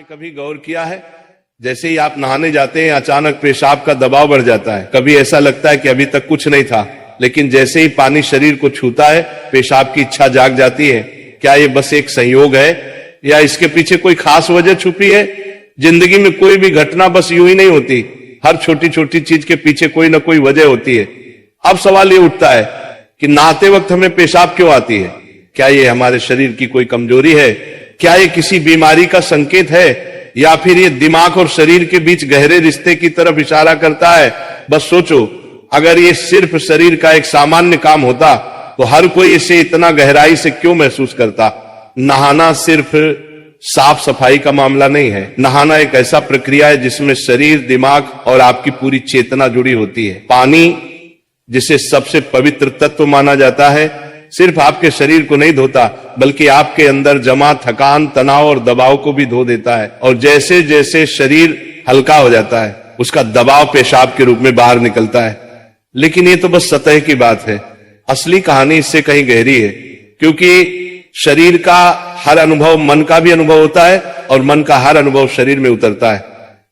कभी गौर किया है, जैसे ही आप नहाने जाते हैं अचानक पेशाब का दबाव बढ़ जाता है। कभी ऐसा लगता है कि अभी तक कुछ नहीं था, लेकिन जैसे ही पानी शरीर को छूता है पेशाब की इच्छा जाग जाती है। क्या ये बस एक संयोग है या इसके पीछे कोई खास वजह छुपी है? जिंदगी में कोई भी घटना बस यूं ही नहीं होती, हर छोटी छोटी चीज के पीछे कोई ना कोई वजह होती है। अब सवाल ये उठता है कि नहाते वक्त हमें पेशाब क्यों आती है? क्या ये हमारे शरीर की कोई कमजोरी है? क्या ये किसी बीमारी का संकेत है, या फिर ये दिमाग और शरीर के बीच गहरे रिश्ते की तरफ इशारा करता है? बस सोचो, अगर ये सिर्फ शरीर का एक सामान्य काम होता तो हर कोई इसे इतना गहराई से क्यों महसूस करता? नहाना सिर्फ साफ सफाई का मामला नहीं है। नहाना एक ऐसा प्रक्रिया है जिसमें शरीर, दिमाग और आपकी पूरी चेतना जुड़ी होती है। पानी, जिसे सबसे पवित्र तत्व माना जाता है, सिर्फ आपके शरीर को नहीं धोता बल्कि आपके अंदर जमा थकान, तनाव और दबाव को भी धो देता है। और जैसे जैसे शरीर हल्का हो जाता है उसका दबाव पेशाब के रूप में बाहर निकलता है। लेकिन ये तो बस सतह की बात है, असली कहानी इससे कहीं गहरी है। क्योंकि शरीर का हर अनुभव मन का भी अनुभव होता है और मन का हर अनुभव शरीर में उतरता है।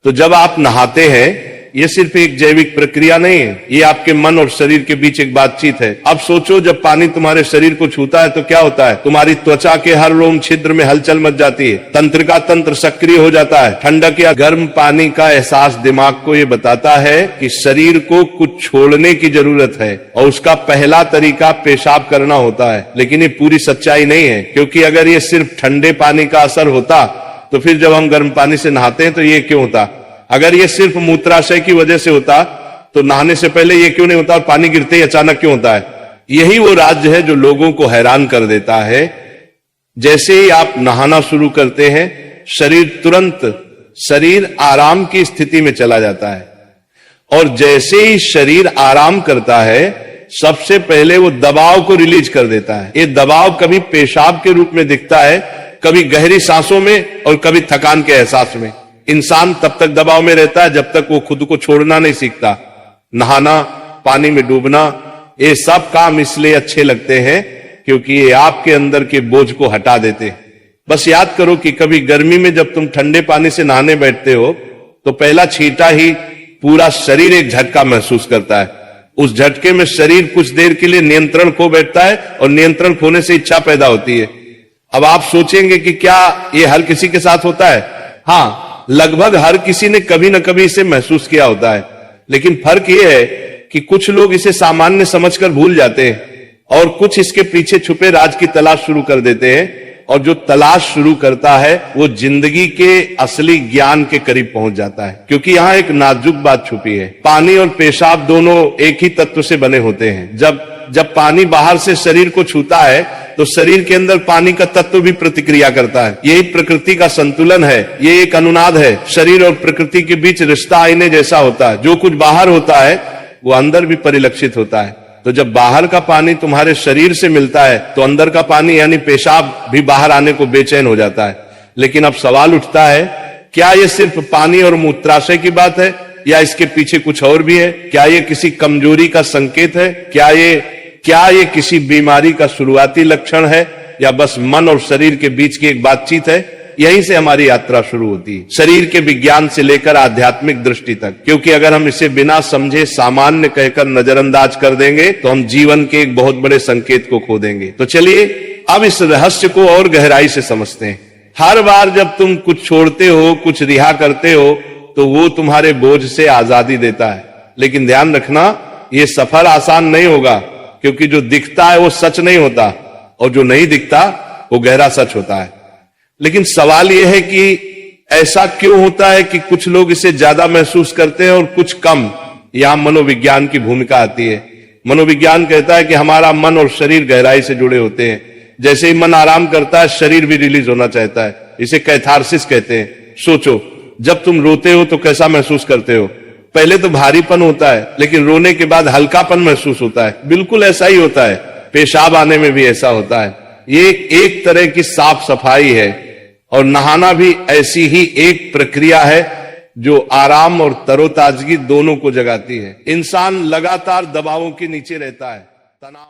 तो जब आप नहाते हैं ये सिर्फ एक जैविक प्रक्रिया नहीं है, ये आपके मन और शरीर के बीच एक बातचीत है। अब सोचो, जब पानी तुम्हारे शरीर को छूता है तो क्या होता है? तुम्हारी त्वचा के हर रोम छिद्र में हलचल मच जाती है, तंत्रिका तंत्र सक्रिय हो जाता है। ठंडक या गर्म पानी का एहसास दिमाग को ये बताता है कि शरीर को कुछ छोड़ने की जरूरत है और उसका पहला तरीका पेशाब करना होता है। लेकिन ये पूरी सच्चाई नहीं है, क्योंकि अगर ये सिर्फ ठंडे पानी का असर होता तो फिर जब हम गर्म पानी से नहाते हैं तो ये क्यों होता? अगर ये सिर्फ मूत्राशय की वजह से होता तो नहाने से पहले ये क्यों नहीं होता और पानी गिरते ही अचानक क्यों होता है? यही वो राज्य है जो लोगों को हैरान कर देता है। जैसे ही आप नहाना शुरू करते हैं शरीर आराम की स्थिति में चला जाता है, और जैसे ही शरीर आराम करता है सबसे पहले वो दबाव को रिलीज कर देता है। ये दबाव कभी पेशाब के रूप में दिखता है, कभी गहरी सांसों में और कभी थकान के एहसास में। इंसान तब तक दबाव में रहता है जब तक वो खुद को छोड़ना नहीं सीखता। नहाना, पानी में डूबना, ये सब काम इसलिए अच्छे लगते हैं क्योंकि ये आपके अंदर के बोझ को हटा देते हैं। बस याद करो कि कभी गर्मी में जब तुम ठंडे पानी से नहाने बैठते हो तो पहला छींटा ही पूरा शरीर एक झटका महसूस करता है। उस झटके में शरीर कुछ देर के लिए नियंत्रण खो बैठता है और नियंत्रण खोने से इच्छा पैदा होती है। अब आप सोचेंगे कि क्या ये हर किसी के साथ होता है? हाँ, लगभग हर किसी ने कभी न कभी इसे महसूस किया होता है। लेकिन फर्क यह है कि कुछ लोग इसे सामान्य समझकर भूल जाते हैं और कुछ इसके पीछे छुपे राज की तलाश शुरू कर देते हैं। और जो तलाश शुरू करता है वो जिंदगी के असली ज्ञान के करीब पहुंच जाता है। क्योंकि यहाँ एक नाजुक बात छुपी है। पानी और पेशाब दोनों एक ही तत्व से बने होते हैं। जब पानी बाहर से शरीर को छूता है तो शरीर के अंदर पानी का तत्व भी प्रतिक्रिया करता है। यही प्रकृति का संतुलन है, ये एक अनुनाद है। शरीर और प्रकृति के बीच रिश्ता आईने जैसा होता है। जो कुछ बाहर होता है वो अंदर भी परिलक्षित होता है। तो जब बाहर का पानी तुम्हारे शरीर से मिलता है तो अंदर का पानी यानी पेशाब भी बाहर आने को बेचैन हो जाता है। लेकिन अब सवाल उठता है, क्या ये सिर्फ पानी और मूत्राशय की बात है या इसके पीछे कुछ और भी है? क्या ये किसी कमजोरी का संकेत है? क्या ये किसी बीमारी का शुरुआती लक्षण है, या बस मन और शरीर के बीच की एक बातचीत है? यहीं से हमारी यात्रा शुरू होती है, शरीर के विज्ञान से लेकर आध्यात्मिक दृष्टि तक। क्योंकि अगर हम इसे बिना समझे सामान्य कहकर नजरअंदाज कर देंगे तो हम जीवन के एक बहुत बड़े संकेत को खो देंगे। तो चलिए अब इस रहस्य को और गहराई से समझते हैं। हर बार जब तुम कुछ छोड़ते हो, कुछ रिहा करते हो, तो वो तुम्हारे बोझ से आजादी देता है। लेकिन ध्यान रखना, ये सफर आसान नहीं होगा, क्योंकि जो दिखता है वो सच नहीं होता और जो नहीं दिखता वो गहरा सच होता है। लेकिन सवाल यह है कि ऐसा क्यों होता है कि कुछ लोग इसे ज्यादा महसूस करते हैं और कुछ कम? यहां मनोविज्ञान की भूमिका आती है। मनोविज्ञान कहता है कि हमारा मन और शरीर गहराई से जुड़े होते हैं। जैसे ही मन आराम करता है शरीर भी रिलीज होना चाहता है। इसे कैथारसिस कहते हैं। सोचो, जब तुम रोते हो तो कैसा महसूस करते हो? पहले तो भारीपन होता है, लेकिन रोने के बाद हल्कापन महसूस होता है। बिल्कुल ऐसा ही होता है, पेशाब आने में भी ऐसा होता है। ये एक तरह की साफ सफाई है और नहाना भी ऐसी ही एक प्रक्रिया है जो आराम और तरोताजगी दोनों को जगाती है। इंसान लगातार दबावों के नीचे रहता है, तनाव